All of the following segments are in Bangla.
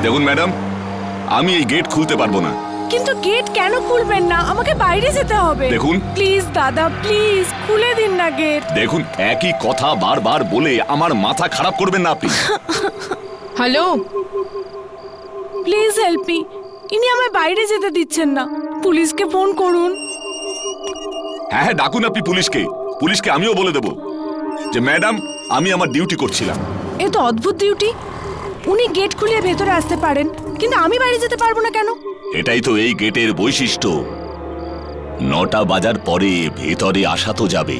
দেখুন ম্যাডাম, আমি এই গেট খুলতে পারবো না। কিন্তু গেট কেন খুলবেন না? আমাকে বাইরে যেতে হবে। দেখুন প্লিজ দাদা, প্লিজ খুলে দিন না গেট। দেখুন, একই কথা বারবার বলে আমার মাথা খারাপ করবেন না আপনি। Hello, please help me. ইনি আমায় বাইরে যেতে দিচ্ছেন না। পুলিশকে ফোন করুন। হ্যাঁ হ্যাঁ, ডাকুন আপনি পুলিশকে। পুলিশকে আমিও বলে দেবো যে ম্যাডাম, আমি আমার ডিউটি করছিলাম। এ তো অদ্ভুত ডিউটি। উনি গেট খুলে ভেতরে আসতে পারেন, কিন্তু আমি বাইরে যেতে পারবো না কেন? এটাই তো এই গেটের বৈশিষ্ট্য। 9টা বাজার পরে ভেতরে আসা তো যাবে,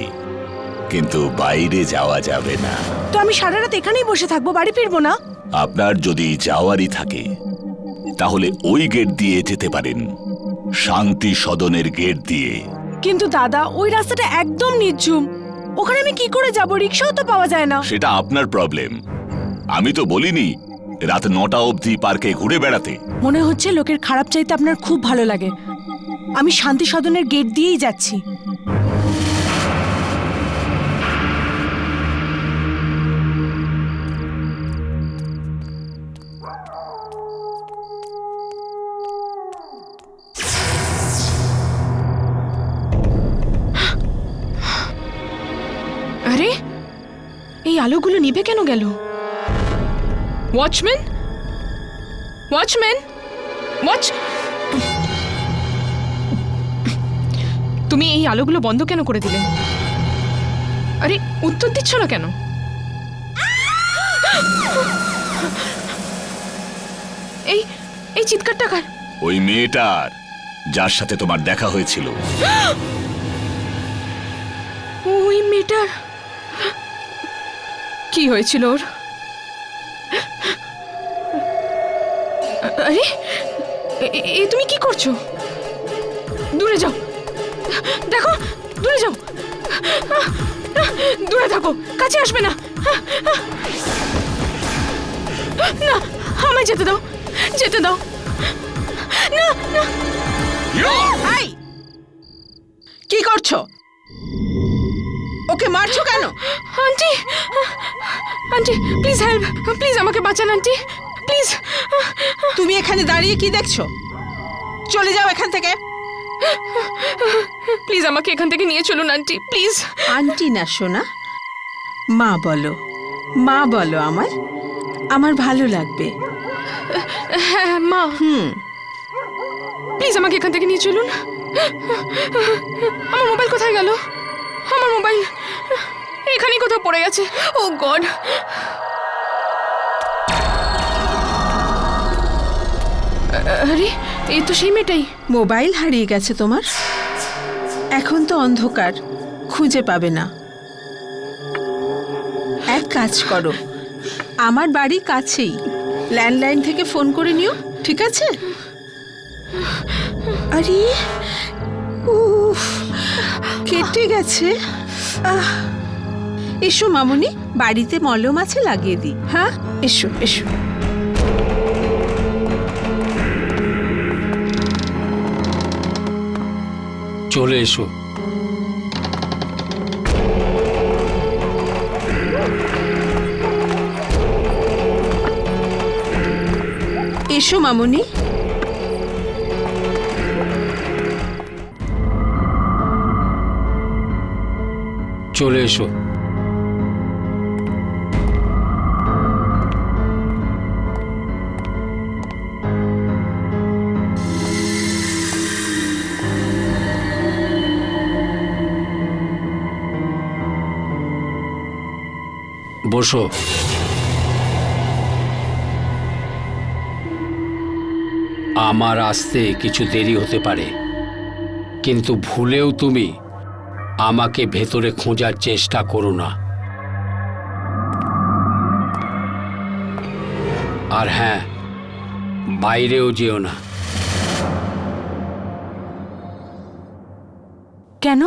কিন্তু বাইরে যাওয়া যাবে না। তো আমি সারা রাত এখানেই বসে থাকবো, বাড়ি ফিরবো না? আপনার যদি যাওয়ারই থাকে তাহলে ওই গেট দিয়ে যেতে পারেন, শান্তি সদনের গেট দিয়ে। কিন্তু দাদা, ওই রাস্তাটা একদম নির্ঝুম। ওখানে আমি কি করে যাব? রিক্সাও তো পাওয়া যায় না। সেটা আপনার প্রবলেম। আমি তো বলিনি রাত 9টা অবধি পার্কে ঘুরে বেড়াতে। মনে হচ্ছে লোকের খারাপ চাইতে আপনার খুব ভালো লাগে। আমি শান্তি সদনের গেট দিয়েই যাচ্ছি। আরে এই আলোগুলো নিভে কেন গেল? Watchman, watchman, watch! তুমি এই আলোগুলো বন্ধ কেন করে দিলে? আরে উত্তর দিচ্ছ না কেন? এই এই চিৎকারটা কার? ওই মেয়েটার, যার সাথে তোমার দেখা হয়েছিল। ওই মেয়েটার কি হয়েছিল ওর? আরে এ তুমি কি করছো? দূরে যাও, দেখো, দূরে যাও, দূরে থাকো, কাছে আসবে না। না, আমায় যেতে দাও, যেতে দাও। না না, এই, কি করছো? ওকে মারছো কেন? Aunty, aunty please help, please আমাকে বাঁচান আন্টি, প্লিজ। তুমি এখানে দাঁড়িয়ে কি দেখছো? চলে যাও এখান থেকে। প্লিজ আমাকে এখান থেকে নিয়ে চলুন আন্টি, প্লিজ। আন্টি না সোনা, মা বলো, মা বলো। আমার আমার ভালো লাগবে। হ্যাঁ মা, প্লিজ আমাকে এখান থেকে নিয়ে চলুন। আমার মোবাইল কোথায় গেল? আমার মোবাইল এখানেই কোথাও পড়ে গেছে। ও গড! আরে এই তো সেই মেয়েটাই। মোবাইল হারিয়ে গেছে তোমার? এখন তো অন্ধকার, খুঁজে পাবে না। এক কাজ করো, আমার বাড়ি কাছেই, ল্যান্ডলাইন থেকে ফোন করে নিও, ঠিক আছে? আরে উফ, কেটে গেছে। এসো মামুনি, বাড়িতে মলম আছে, লাগিয়ে দিই। হ্যাঁ, এসো এসো। চলে এসো। এসো মামুনি। চলে এসো। বসো। আমার আসতে কিছু দেরি হতে পারে, কিন্তু ভুলেও তুমি আমাকে ভেতরে খোঁজার চেষ্টা করো না। আর হ্যাঁ, বাইরেও যেও না। কেন?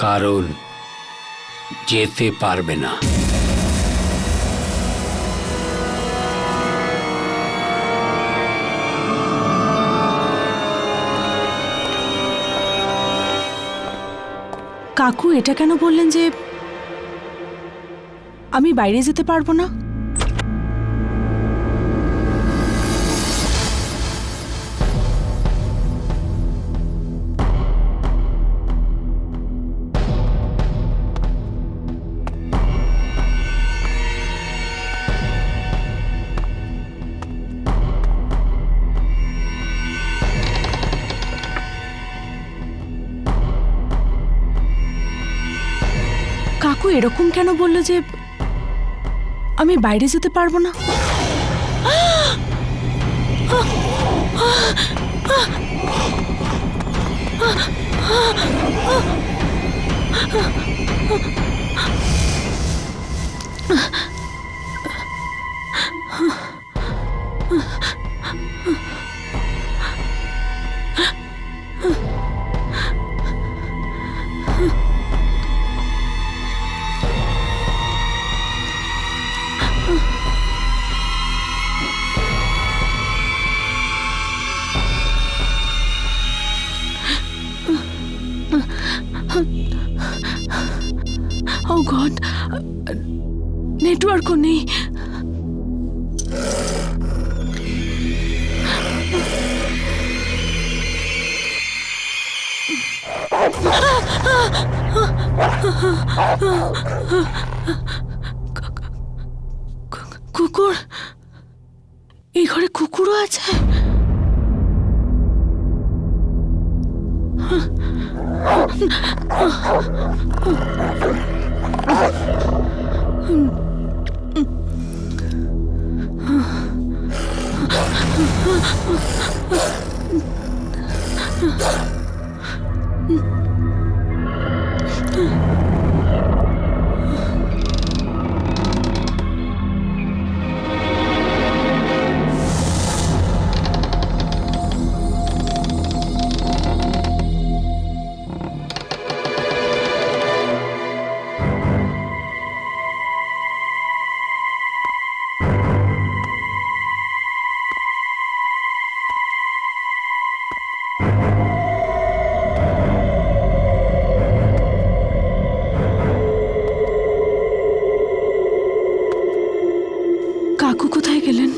কারণ যেতে পারবে না। কাকু এটা কেন বললেন যে আমি বাইরে যেতে পারবো না? কাকু এরকম কেন বললো যে আমি বাইরে যেতে পারবো না? ও গড, নেটওয়ার্কও নেই। কুকুর, এই ঘরে কুকুরও আছে? কাকু কোথায় গেলেন?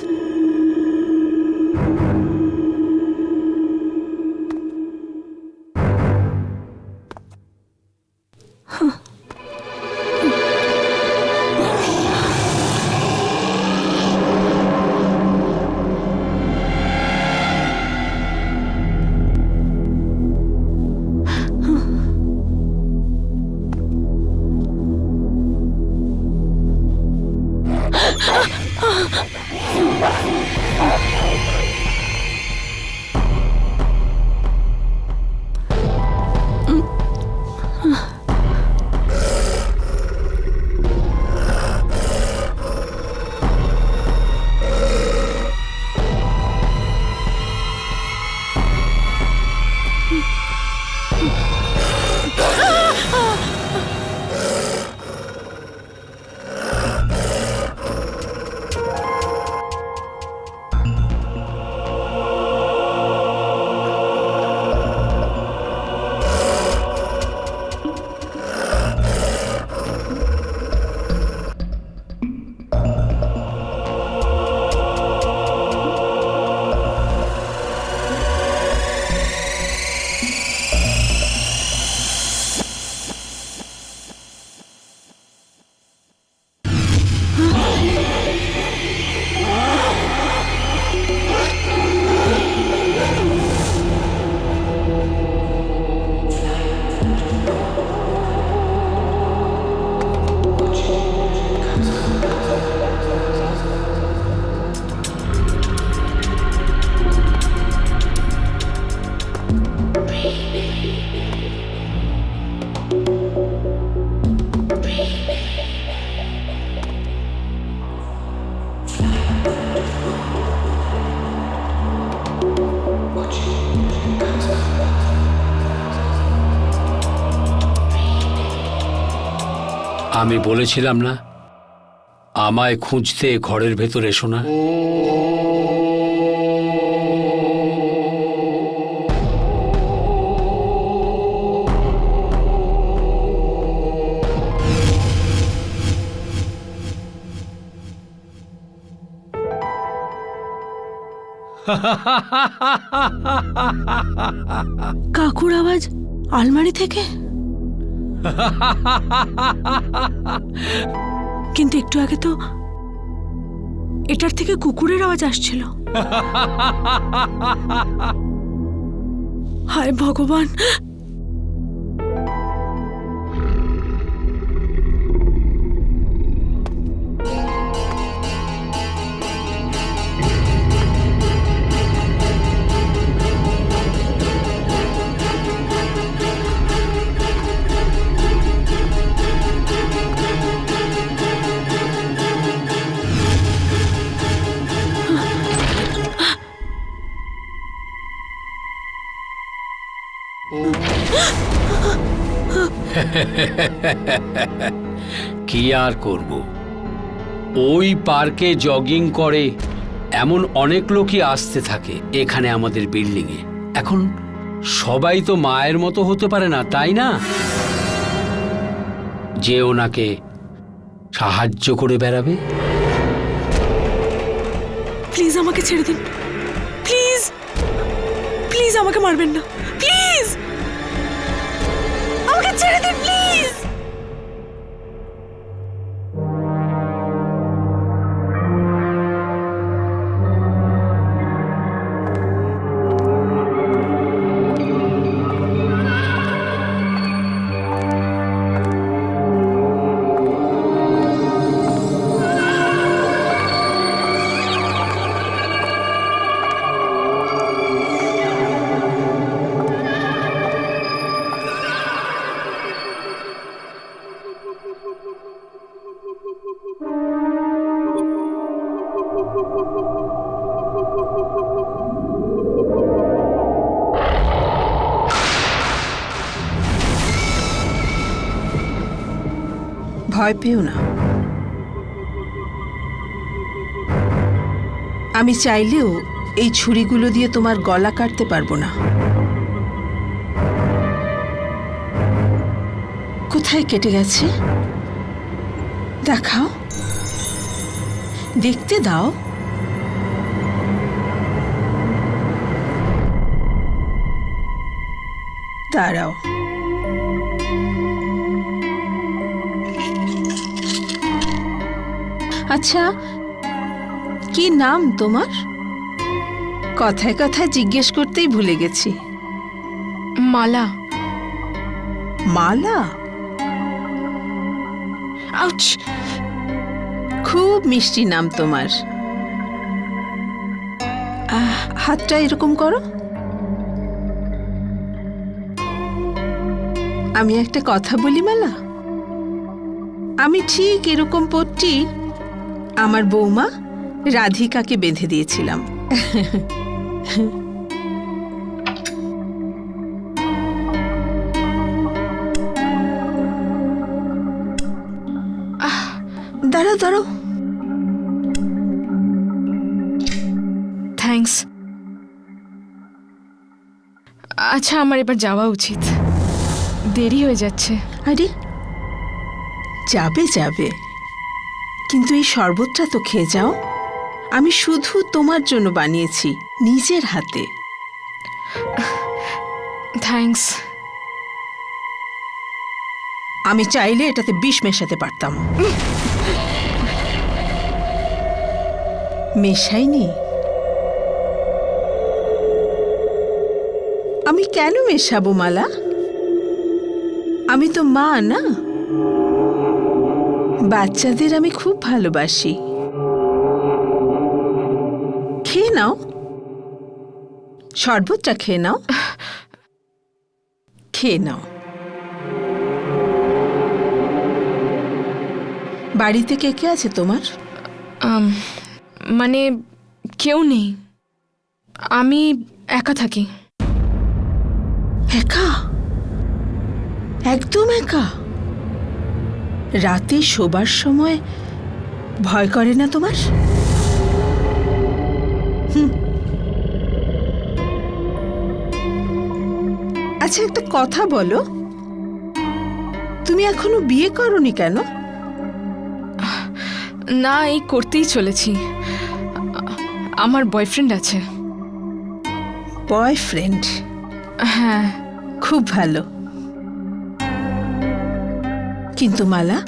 আমি বলেছিলাম না আমায় খুঁজতে ঘরের ভেতর এসো না। কাকুর আওয়াজ আলমারি থেকে। কিন্তু একটু আগে তো এটার থেকে কুকুরের আওয়াজ আসছিল। হায় ভগবান! কি আর করব, ওই পার্কে জগিং করে এমন অনেক লোকই আসতে থাকে এখানে আমাদের বিল্ডিং এ। এখন সবাই তো মায়ের মতো হতে পারে না, তাই না? যে ওনাকে সাহায্য করে বেড়াবে। প্লিজ আমাকে ছেড়ে দিন, প্লিজ প্লিজ আমাকে মারবেন না, প্লিজ আমাকে ছেড়ে দিন, প্লিজ। ভয় পেও না। আমি চাইলেও এই ছুরিগুলো দিয়ে তোমার গলা কাটতে পারবো না। কোথায় কেটে গেছে দেখাও, দেখতে দাও। দাঁড়াও, আচ্ছা কি নাম তোমার? কথায় কথায় জিজ্ঞেস করতেই ভুলে গেছি। মালা। মালা? আউচ! খুব মিষ্টি নাম তোমার। হাতটা এরকম করো। আমি একটা কথা বলি মালা, আমি ঠিক এরকম পট্টি আমার বৌমা রাধিকাকে বেঁধে দিয়েছিলাম। দাঁড়াও দাঁড়াও। থ্যাঙ্কস। আচ্ছা, আমার এবার যাওয়া উচিত, দেরি হয়ে যাচ্ছে। আরে যাবে যাবে, কিন্তু এই শরবতটা তো খেয়ে যাও। আমি শুধু তোমার জন্য বানিয়েছি, নিজের হাতে। থ্যাঙ্কস। আমি চাইলে এটাতে বিষ মেশাতে পারতাম। মেশাইনি। আমি কেন মেশাবো মালা? আমি তো মা না? বাচ্চাদের আমি খুব ভালোবাসি। খেয়ে নাও, শরবতটা খেয়ে নাও, খেয়ে নাও। বাড়িতে কে কে আছে তোমার? মানে কেউ নেই, আমি একা থাকি। একা? একদম একা? রাতে শোবার সময় ভয় করে না তোমার? আচ্ছা একটা কথা বলো, তুমি এখনো বিয়ে করোনি কেন? না, এই করতেই চলেছি। আমার বয়ফ্রেন্ড আছে। বয়ফ্রেন্ড? হ্যাঁ। খুব ভালো। কিন্তু মালা,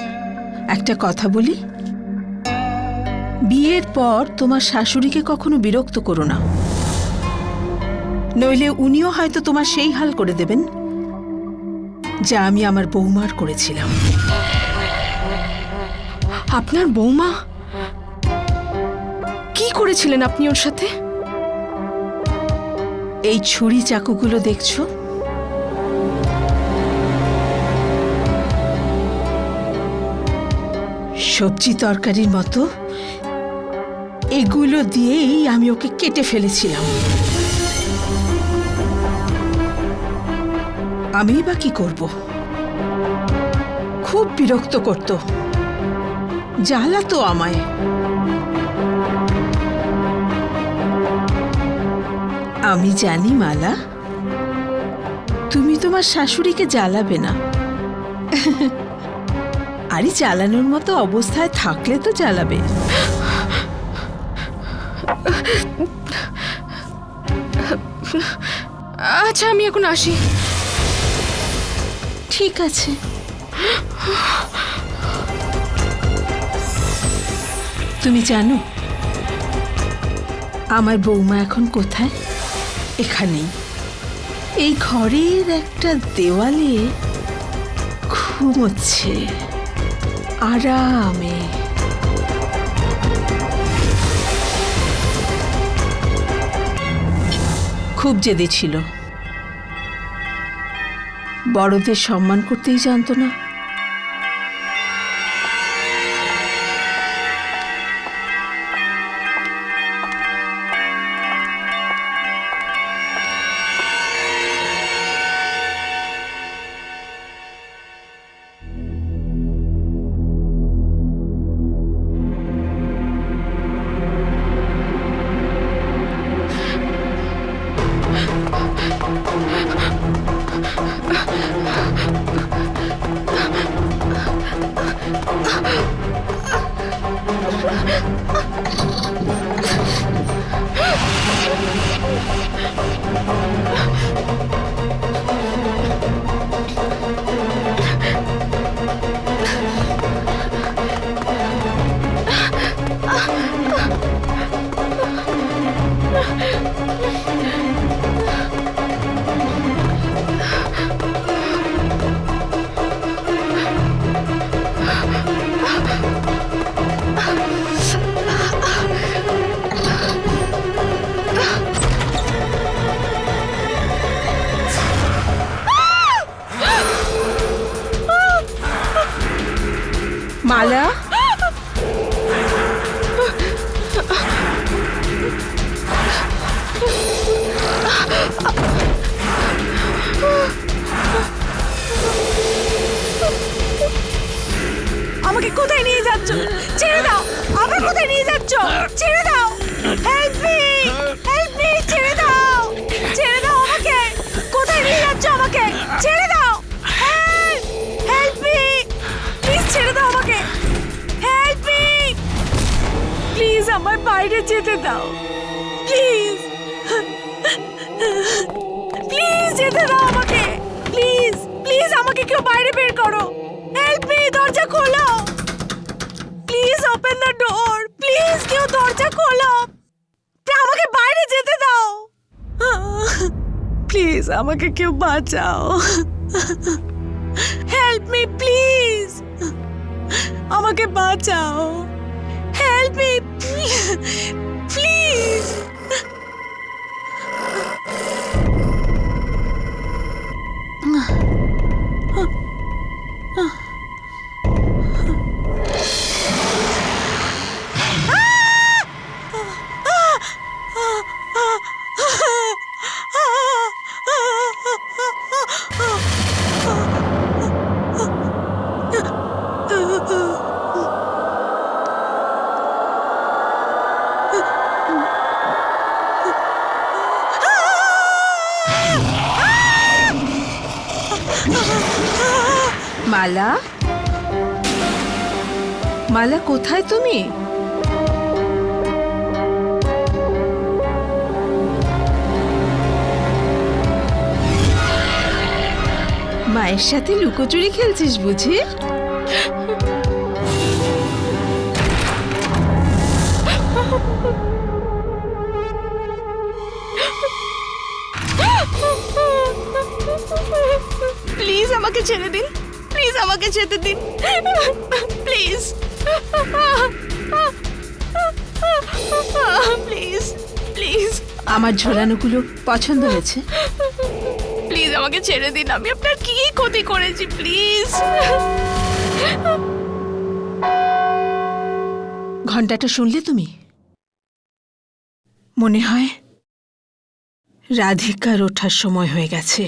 একটা কথা বলি, বিয়ের পর তোমার শাশুড়িকে কখনো বিরক্ত করো না, নইলে উনিও হয়তো তোমার সেই হাল করে দেবেন যা আমি আমার বৌমার করেছিলাম। আপনার বৌমা? কি করেছিলেন আপনি ওর সাথে? এই ছুরি চাকুগুলো দেখছো, সবজি তরকারির মতো এগুলো দিয়েই আমি ওকে কেটে ফেলেছিলাম। আমি বা কি করব? খুব বিরক্ত করত, জ্বালাতো আমায়। আমি জানি মালা, তুমি তোমার শাশুড়িকে জ্বালাবে না। আরে জ্বালানোর মতো অবস্থায় থাকলে তো জ্বালাবে। আচ্ছা, আমি এখন আসি। ঠিক আছে। তুমি জানো আমার বৌমা এখন কোথায়? এখানেই, এই ঘরের একটা দেওয়ালে ঘুমোচ্ছে আরামে। খুব জেদি ছিল, বড়দের সম্মান করতেই জানতো না। মালা, আমাকে কোথায় নিয়ে যাচ্ছ? ছেড়ে দাও। আবার কোথায় নিয়ে যাচ্ছ? ছেড়ে দাও। হেল্প মি, হেল্প মি, ছেড়ে দাও। ছেড়ে দাও আমাকে। কোথায় নিয়ে যাচ্ছ আমাকে? ছেড়ে দাও। হেল্প মি, প্লিজ ছেড়ে দাও আমাকে। হেল্প মি, প্লিজ আমার বাইরে যেতে দাও। প্লিজ, প্লিজ যেতে দাও আমাকে। প্লিজ, প্লিজ আমাকে কেউ বাইরে বের করো। হেল্প মি, দরজা খোলো। Please open the door. Please কেউ দরজা খোলো। আমাকে বাইরে যেতে দাও। প্লিজ আমাকে কেউ বাঁচাও। হেল্প মি প্লিজ, আমাকে বাঁচাও। Help me please. Mala, Mala কোথায় তুমি? মায়ের সাথে লুকোচুরি খেলছিস বুঝি? প্লিজ আমাকে ছেড়ে দিন, প্লিজ আমাকে যেতে দিন, প্লিজ প্লিজ প্লিজ আমার ঝোলানোগুলো পছন্দ হয়েছে? প্লিজ আমাকে ছেড়ে দিন, আমি আপনার কি ক্ষতি করেছি, প্লিজ। ঘন্টাটা শুনলে তুমি? মনে হয় রাধিকার ওঠার সময় হয়ে গেছে।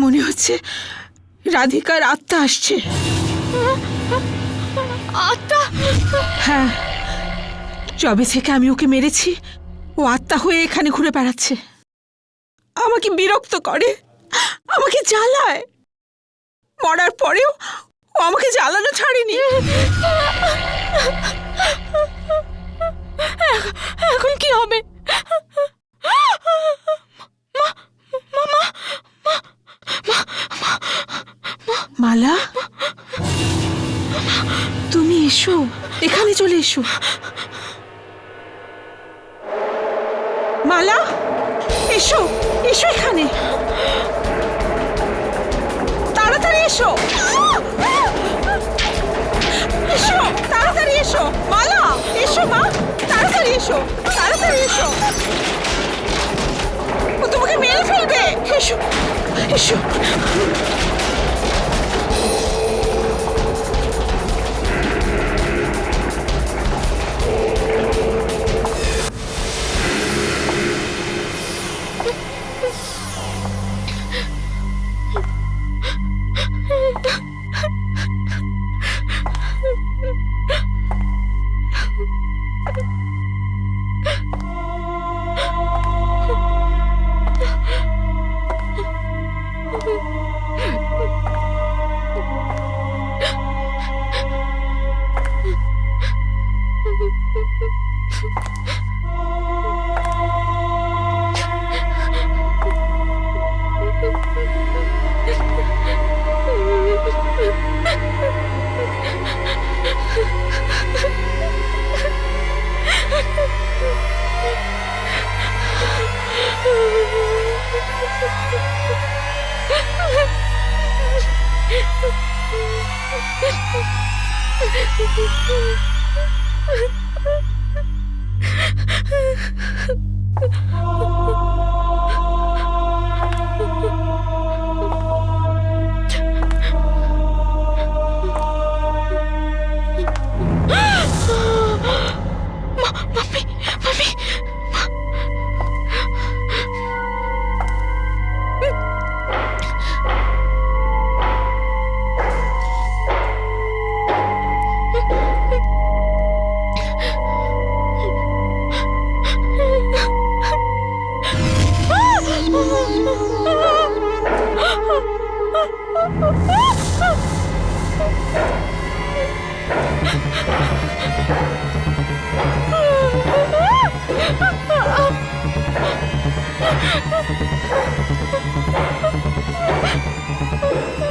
মনে হচ্ছে রাধিকার আত্মা আসছে। আত্মা? হ্যাঁ, যবে থেকে আমি ওকে মেরেছি ও আত্মা হয়ে এখানে ঘুরে বেড়াচ্ছে, আমাকে বিরক্ত করে, আমাকে জ্বালায়। মরার পরেও ও আমাকে জ্বালানো ছাড়েনি। এখন কি হবে? মালা, তুমি এসো, এখানে চলে এসো। মালা, এসো, এসো এখানে, তাড়াতাড়ি এসো, এসো, তাড়াতাড়ি এসো। মালা, এসো মা, তাড়াতাড়ি এসো, তাড়াতাড়ি এসো। ও তোমাকে মেরে ফেলবে। এসো, এসো।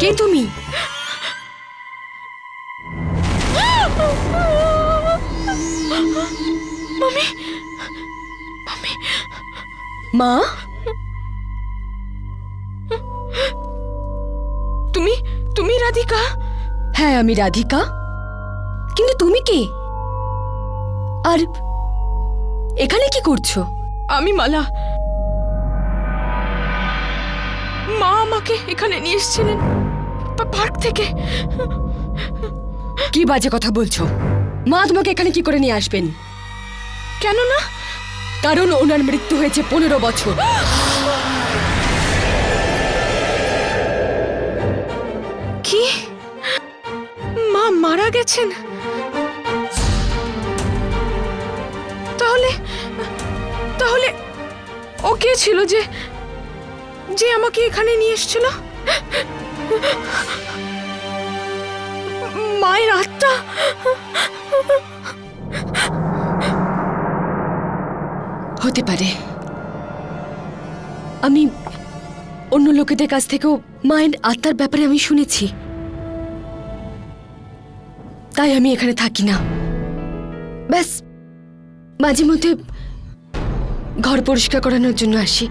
কে তুমি? মা, তুমি তুমি রাধিকা? হ্যাঁ আমি রাধিকা, কিন্তু তুমি কে? আর এখানে কি করছো? আমি মালা। মা আমাকে এখানে নিয়ে এসেছিলেন পার্ক থেকে। কি বাজে কথা বলছো? মা তোমাকে এখানে কি করে নিয়ে আসবেন? কেন না? কারণ ওনার মৃত্যু হয়েছে 15 বছর। কি? মা মারা গেছেন? তাহলে তাহলে ও কে ছিল যে যে আমাকে এখানে নিয়ে এসেছিল? মায়ের আত্মা? হতে পারে। আমি অন্য লোকেদের কাছ থেকেও মায়ের আত্মার ব্যাপারে আমি শুনেছি, তাই আমি এখানে থাকি না। ব্যাস মাঝে মধ্যে ঘর পরিষ্কার করানোর জন্য আসি।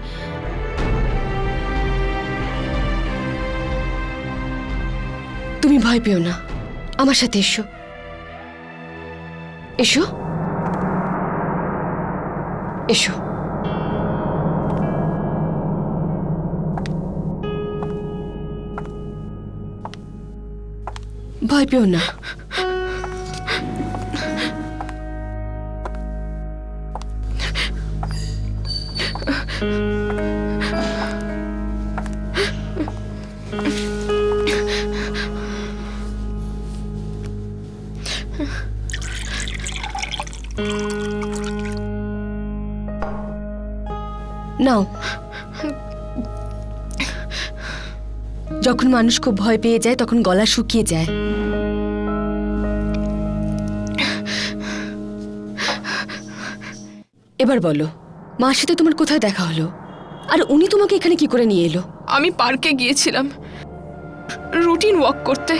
তুমি ভয় পেও না, আমার সাথে এসো। এসো এসো। ভয় পেও না। নাও। যখন মানুষ খুব ভয় পেয়ে যায় তখন গলা শুকিয়ে যায়। এবার বলো, মার সাথে তোমার কোথায় দেখা হলো? আর উনি তোমাকে এখানে কি করে নিয়ে এলো? আমি পার্কে গিয়েছিলাম রুটিন ওয়াক করতে,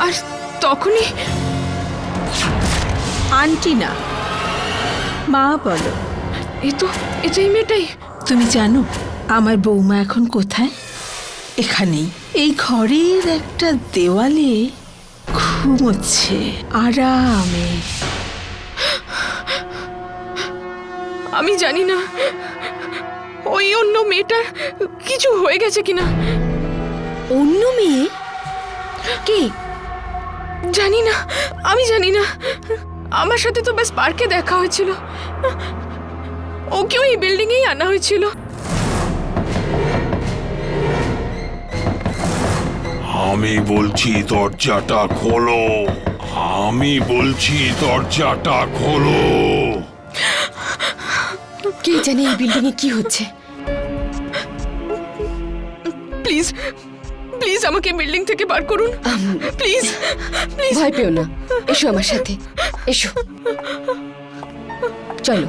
আর তখনই আন্টি না, মা বলো। এটাই মেয়েটাই। তুমি জানো আমার বৌমা এখন কোথায়? এখানেই, এই ঘরের একটা দেওয়ালে ঘুমোচ্ছে আরামে। আমি জানি না ওই অন্য মেয়েটার কিছু হয়ে গেছে কিনা। অন্য মেয়ে? কে? জানি না, আমি জানি না। আমার সাথে তো ব্যাস পার্কে দেখা হয়েছিল, ওকেও এই বিল্ডিংয়েই আনা হয়েছিল। আমি বলছি দরজাটা খোলো, আমি বলছি দরজাটা খোলো। কে জানে এই বিল্ডিং এ কি হচ্ছে। প্লিজ প্লিজ আমাকে বিল্ডিং থেকে বার করুন, প্লিজ প্লিজ। ভয় পেও না, এসো আমার সাথে, এসো, চলো।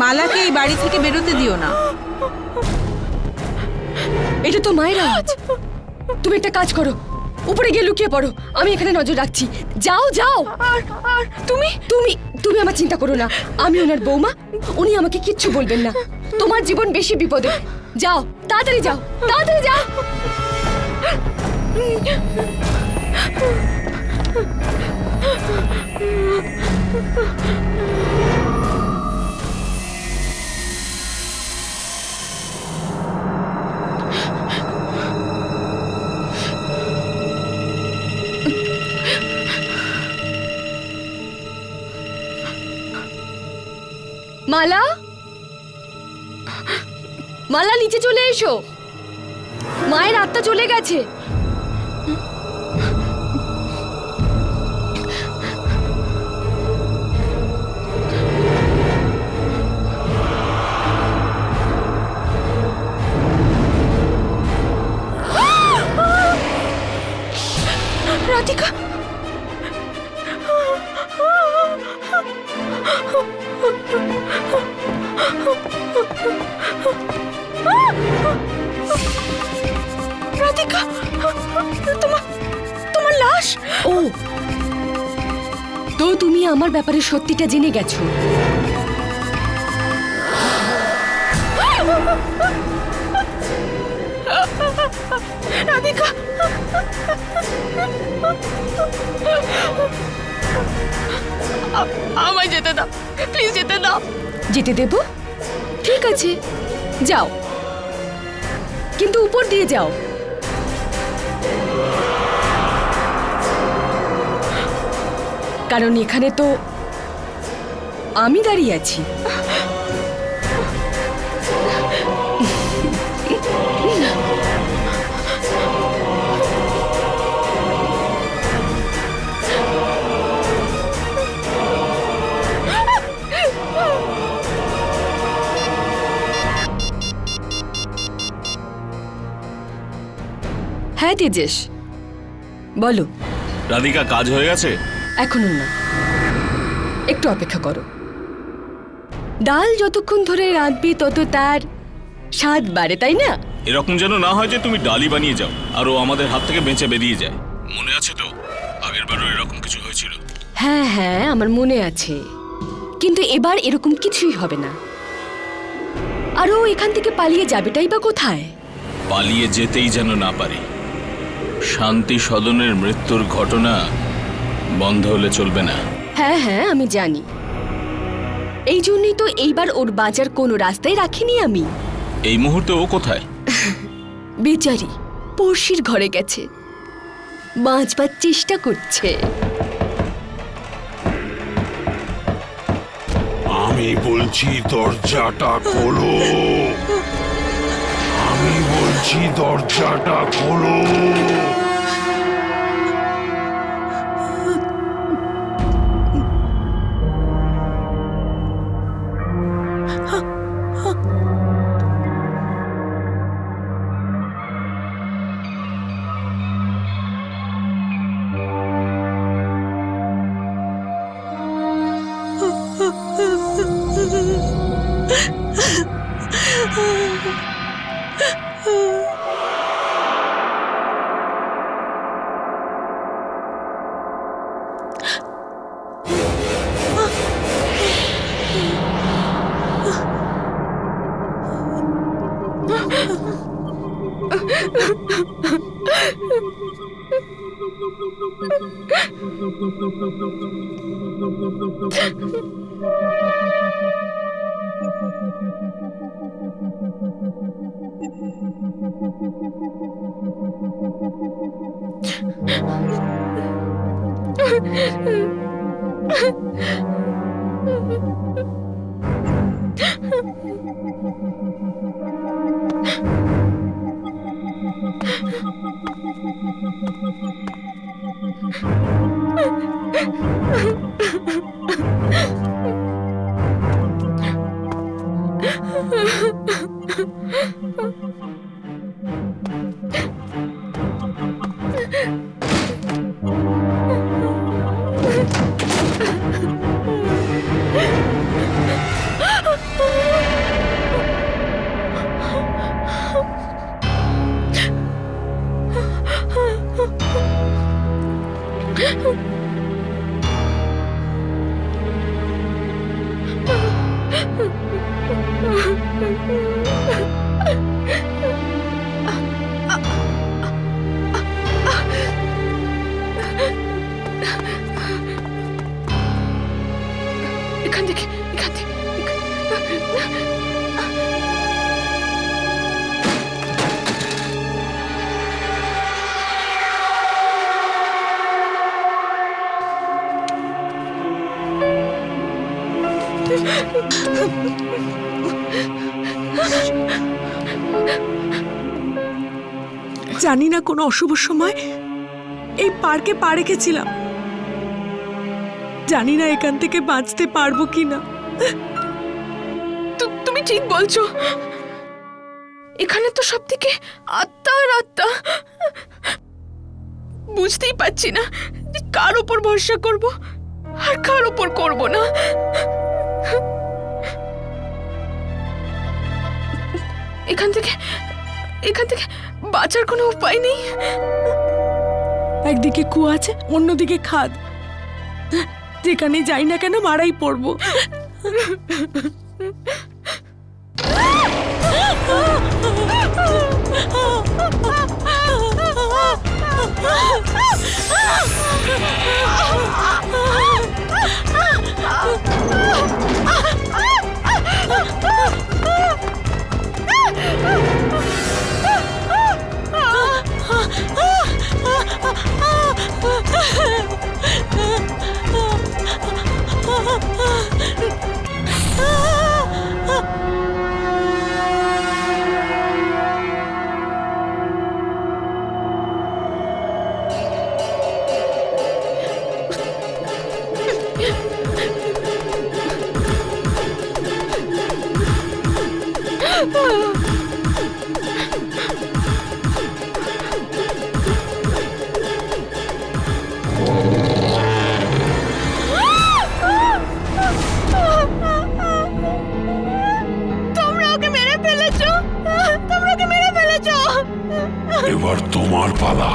মালাকে এই বাড়ি থেকে বেরোতে দিও না। এটা তো মায়ের আওয়াজ। তুমি একটা কাজ করো, উপরে গিয়ে লুকিয়ে পড়ো, আমি এখানে নজর রাখছি। যাও যাও। আর তুমি তুমি তুমি আমার চিন্তা করো না, আমি ওনার বৌমা, উনি আমাকে কিচ্ছু বলবেন না। তোমার জীবন বেশি বিপদে। যাও, তাড়াতাড়ি যাও, তাড়াতাড়ি যাও। মালা, মালা নিচে চলে এসো, মায়ের আত্মা চলে গেছে। রাধিকা, রাধিকা, তোমার লাশ। ও, তো তুমি আমার ব্যাপারে সত্যিটা জেনে গেছো। রাধিকা, আমায় যেতে দাও, প্লিজ যেতে দাও। যেতে দেব? ঠিক আছে, যাও, কিন্তু উপর দিয়ে যাও। কারণ এখানে তো আমি দাঁড়িয়ে আছি। হ্যাঁ তেজেশ, বলো। রাধিকা, কাজ হয়ে গেছে? এখনো না, একটু অপেক্ষা করো। ডাল যতক্ষণ ধরে রাঁধবি তত তার স্বাদ বাড়ে, তাই না? এরকম যেন না হয় যে তুমি ডালি বানিয়ে যাও আর ও আমাদের হাত থেকে বেঁচে বেরিয়ে যায়। মনে আছে তো আগের বারও এরকম কিছু হয়েছিল? হ্যাঁ হ্যাঁ, আমার মনে আছে, কিন্তু এবার এরকম কিছুই হবে না। আর ও এখান থেকে পালিয়ে যাবেটাই বা কোথায়? পালিয়ে যেতেই যেন না পারে। শান্তি সদনের মৃত্যুর ঘটনা বন্ধ হলে চলবে না। হ্যাঁ হ্যাঁ, আমি জানি, এই জন্যই তো এইবার ওর বাঁচার কোনো রাস্তায় রাখিনি আমি। এই মুহূর্তে ও কোথায়? বেচারি পড়শির ঘরে গেছে, বাঁচবার চেষ্টা করছে। আমি বলছি দরজাটা খোলো। আমি বলছি দরজাটা খোলো। এখান থেকে, এখান থেকে। জানি না কোনো অশুভ সময় এই পার্কে পা রেখেছিলাম। জানি না এখান থেকে বাঁচতে পারবো কিনা। তুমি ঠিক বলছো, এখানে তো সব থেকে আত্মা আর আত্মা। বুঝতেই পারছি না যে কার উপর ভরসা করব। আর কার ওপর করব না। এখান থেকে বাঁচার কোনো উপায় নেই। একদিকে কুয়া আছে, অন্যদিকে খাদ। যেখানে যাই না কেন মারাই পড়বো। এবার তোমার পালা।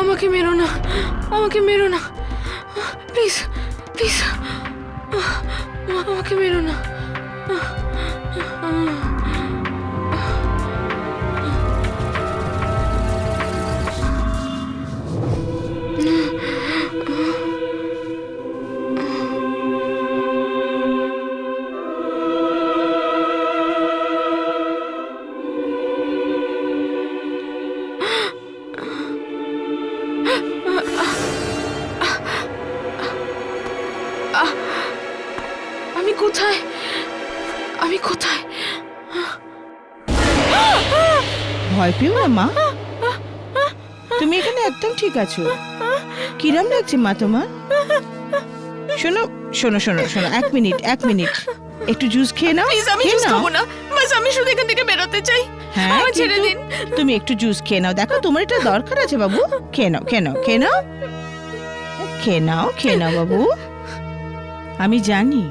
আমাকে মেরো না, আমাকে মেরো না, প্লিজ প্লিজ, আমাকে মেরো না। আমি কোথায়, আমি কোথায়? ভয় পেও না মা, তুমি এখানে একদম ঠিক আছো। কিরম লাগছে মা তোমার? শোনো শোনো শোনো শোনো, এক মিনিট একটু জুস খেয়ে নাও। প্লিজ, আমি খেয়ে জুস নাও। খাবো না, বাস আমি শুধু এখান থেকে বেরোতে চাই। হ্যাঁ, আমায় ছেড়ে কিন্তু দিন। তুমি একটু জুস খেয়ে নাও, দেখো তোমার এটা দরকার আছে বাবু। খেয়ে নাও বাবু। আমি জানি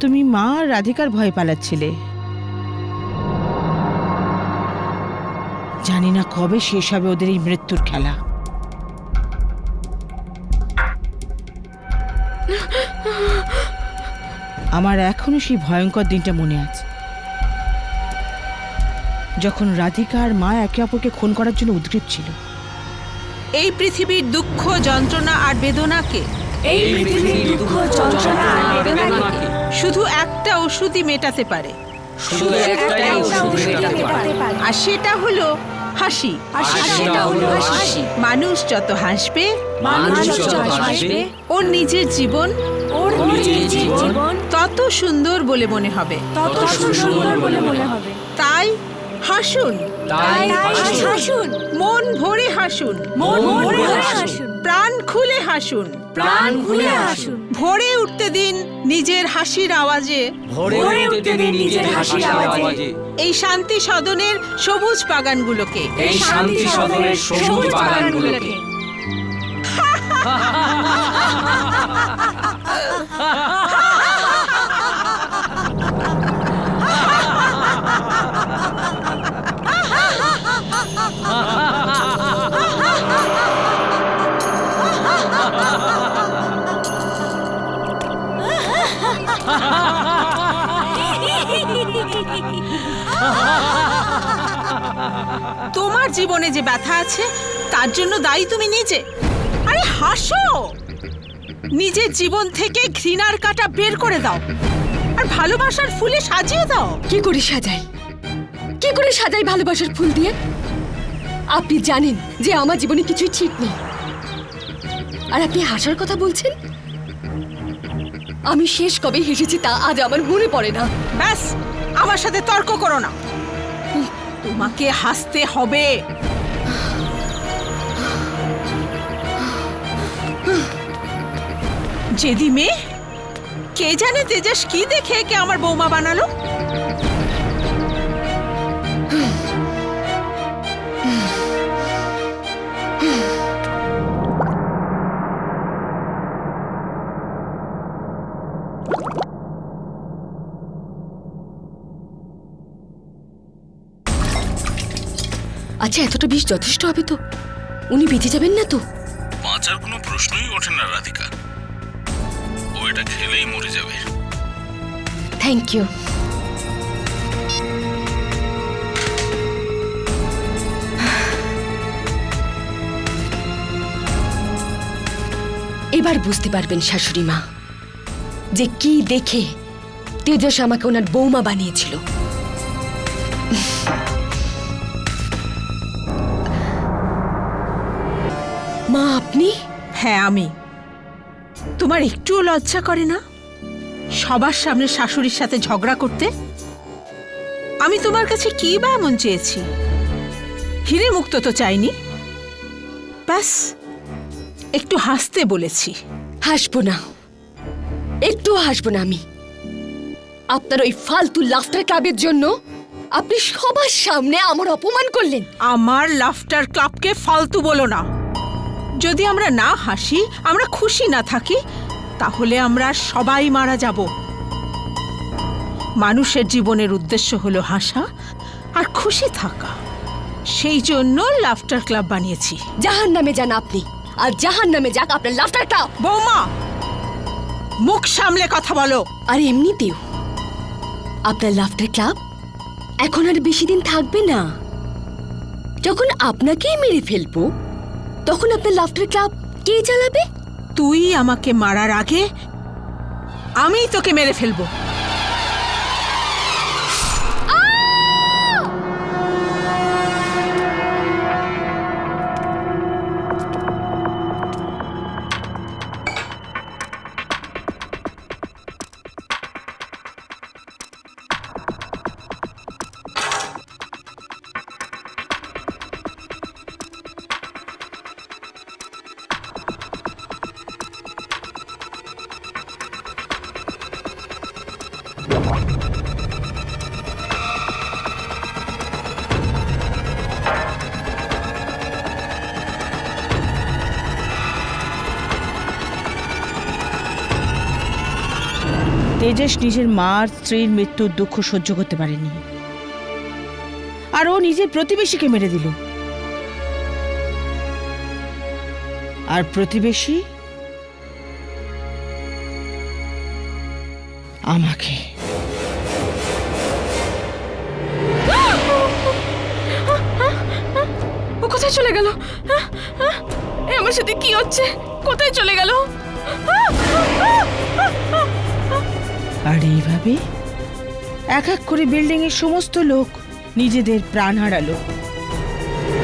তুমি মা আর রাধিকার ভয় পালাচ্ছিলে। জানি না কবে শেষ হবে ওদের এই মৃত্যুর খেলা। আমার এখনো সেই ভয়ঙ্কর দিনটা মনে আছে, যখন রাধিকা আর মা একে অপরকে খুন করার জন্য উদ্গ্রীব ছিল। এই পৃথিবীর দুঃখ, যন্ত্রণা আর বেদনাকে শুধু একটা ওষুধই মেটাতে পারে, আর সেটা হলো হাসি। মানুষ যত হাসবে ওর নিজের জীবন তত সুন্দর বলে মনে হবে। তাই হাসুন, মন ভরে হাসুন, প্রাণ খুলে হাসুন, ভরে উঠতে দিন নিজের হাসির আওয়াজে, এই শান্তি সদনের সবুজ বাগানগুলোকে। তোমার জীবনে যে ব্যথা আছে তার জন্য দায়ী তুমি নিজে। আরে হাসো, নিজের জীবন থেকে ঘৃণার কাঁটা বের করে দাও আর ভালোবাসার ফুলে সাজিয়ে দাও। কি করে সাজাই ভালোবাসার ফুল দিয়ে? আপনি জানেন যে আমার জীবনে কিছুই ঠিক নেই, আর আপনি হাসার কথা বলছেন। আমি শেষ কবে হেসেছি তা আজ আমার মনে পড়ে না। ব্যাস, আমার সাথে তর্ক করো না। তোমাকে হাসতে হবে। জেদি মেয়ে, কে জানে তেজস কি দেখে কে আমার বৌমা বানালো। আচ্ছা, এতটা বিষ যথেষ্ট হবে তো? উনি বেঁচে যাবেন না তো? বাঁচার কোনো প্রশ্নই ওঠে না রাধিকা, ও এটা খেলেই মরে যাবে। Thank you. এবার বুঝতে পারবেন শাশুড়ি মা যে কি দেখে তেজস আমাকে ওনার বৌমা বানিয়েছিল। মা, আপনি? হ্যাঁ, আমি। তোমার একটুও লজ্জা করে না সবার সামনে শাশুড়ির সাথে ঝগড়া করতে? আমি তোমার কাছে কি বা এমন চেয়েছি? হিরে মুক্ত তো চাইনি, ব্যাস একটু হাসতে বলেছি। হাসবো না, একটু হাসবো না আমি। আপনার ওই ফালতু লাফটার ক্লাবের জন্য আপনি সবার সামনে আমার অপমান করলেন। আমার লাফটার ক্লাবকে ফালতু বলো না। যদি আমরা না হাসি, আমরা খুশি না থাকি, তাহলে আমরা সবাই মারা যাব। মানুষের জীবনের উদ্দেশ্য হলো হাসা আর খুশি থাকা। সেই জন্য লাফটার ক্লাব বানিয়েছি। জাহান্নামে যান আপনি, আর জাহান্নামে যাক আপনার লাফটার ক্লাব। বৌমা, মুখ সামলে কথা বলো। আর এমনিতেও আপনার লাফটার ক্লাব এখন আর বেশি দিন থাকবে না। যখন আপনাকেই মেরে ফেলবো, তখন আপনার লাফটার ক্লাব কে চালাবে? তুই আমাকে মারার আগে আমি তোকে মেরে ফেলবো। তেজস নিজের মা আর স্ত্রীর মৃত্যুর দুঃখ সহ্য করতে পারেনি, আর ও নিজের প্রতিবেশীকে মেরে দিল। আর প্রতিবেশী আমাকে। ও কোথায় চলে গেল? আমার সাথে কি হচ্ছে? কোথায় চলে গেল? আর এইভাবে এক এক করে বিল্ডিং এর সমস্ত লোক নিজেদের প্রাণ হারালো।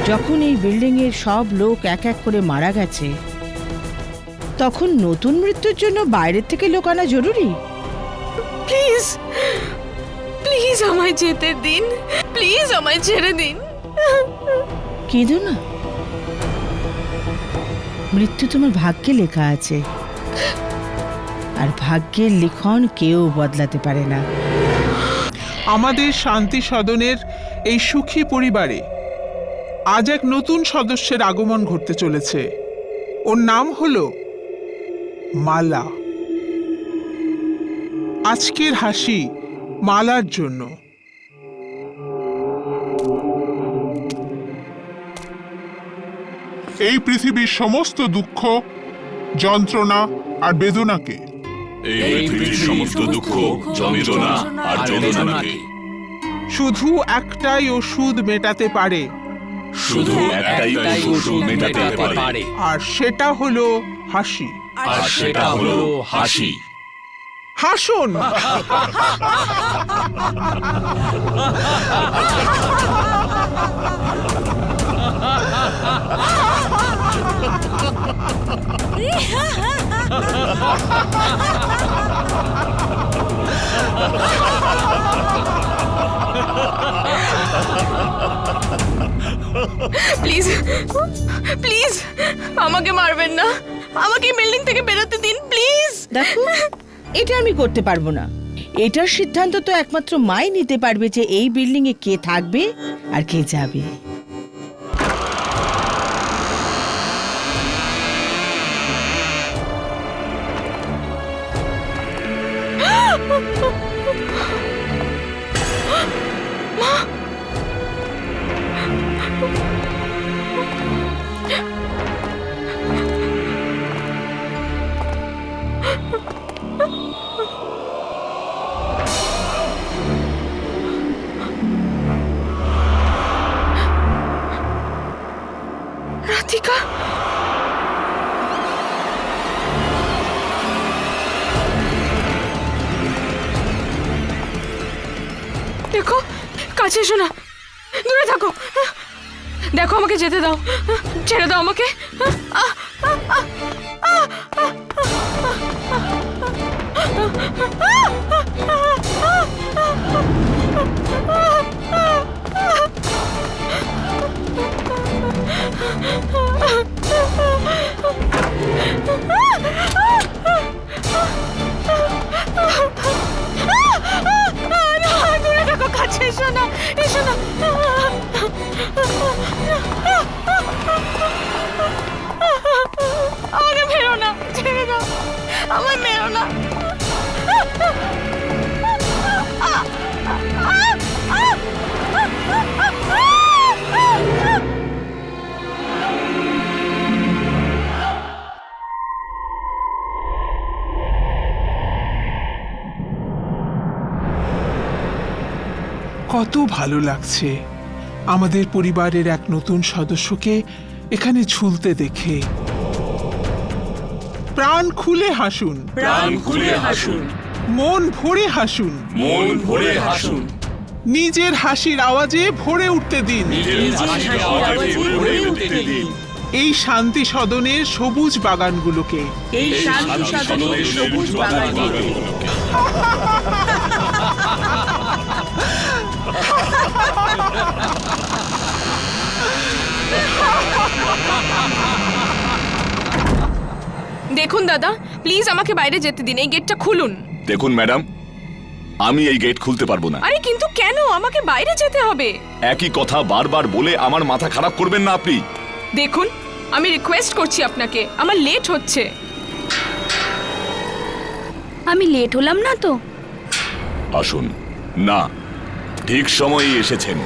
যখন এই বিল্ডিং এর সব লোক এক এক করে মারা গেছে, তখন নতুন মৃত্যুর জন্য বাইরের থেকে লোক আনা জরুরি। প্লিজ প্লিজ আমায় যেতে দিন, প্লিজ আমায় ছেড়ে দিন। কেঁদো না, মৃত্যু তোমার ভাগ্যে লেখা আছে, আর ভাগ্যের লিখন কেউ বদলাতে পারে না। আমাদের শান্তি সদনের এই সুখী পরিবারে আজ এক নতুন সদস্যের আগমন ঘটতে চলেছে। ওর নাম হলো মালা। আজকের হাসি মালার জন্য। এই পৃথিবীর সমস্ত দুঃখ, যন্ত্রণা আর বেদনাকে এই পৃথিবীর সমস্ত দুঃখ, যন্ত্রণা আর বেদনাকে শুধু একটাই ওষুধ মেটাতে পারে, শুধু একটাই ওষুধ মেটাতে পারে, আর সেটা হলো হাসি। আর সেটা হলো হাসি। হাসুন। প্লিজ প্লিজ আমাকে মারবেন না, আমাকে বিল্ডিং থেকে বেরোতে দিন প্লিজ। দেখো, এটা আমি করতে পারবো না। এটার সিদ্ধান্ত তো একমাত্র মাই নিতে পারবে যে এই বিল্ডিং এ কে থাকবে আর কে যাবে। রাধিকা, দেখো কাছে এসো না, দূরে থাকো। দেখো আমাকে যেতে দাও, ছেড়ে দাও আমাকে। দূরে থাকো, কাছে এসো না, এসো না। আমাকে মেরো না, ছেড়ে দাও, আমায় মেরো না। কত ভালো লাগছে আমাদের পরিবারের এক নতুন সদস্যকে এখানে ঝুলতে দেখে। প্রাণ খুলে হাসুন, প্রাণ খুলে হাসুন, মন ভরে হাসুন, মন ভরে হাসুন, নিজের হাসির আওয়াজে ভরে উঠতে দিন এই শান্তি সদনের সবুজ বাগানগুলোকে। এই শান্তি সদনের সবুজ বাগানগুলো। দেখুন দাদা, প্লিজ আমাকে বাইরে যেতে দিন, এই গেটটা খুলুন। দেখুন ম্যাডাম, আমি এই গেট খুলতে পারবো না। আরে কিন্তু কেন? আমাকে বাইরে যেতে হবে। একই কথা বারবার বলে আমার মাথা খারাপ করবেন না আপনি। দেখুন, আমি রিকোয়েস্ট করছি আপনাকে, আমার লেট হচ্ছে। আমি লেট হলাম না তো? আসুন। না, ঠিক সময়েই এসেছেন।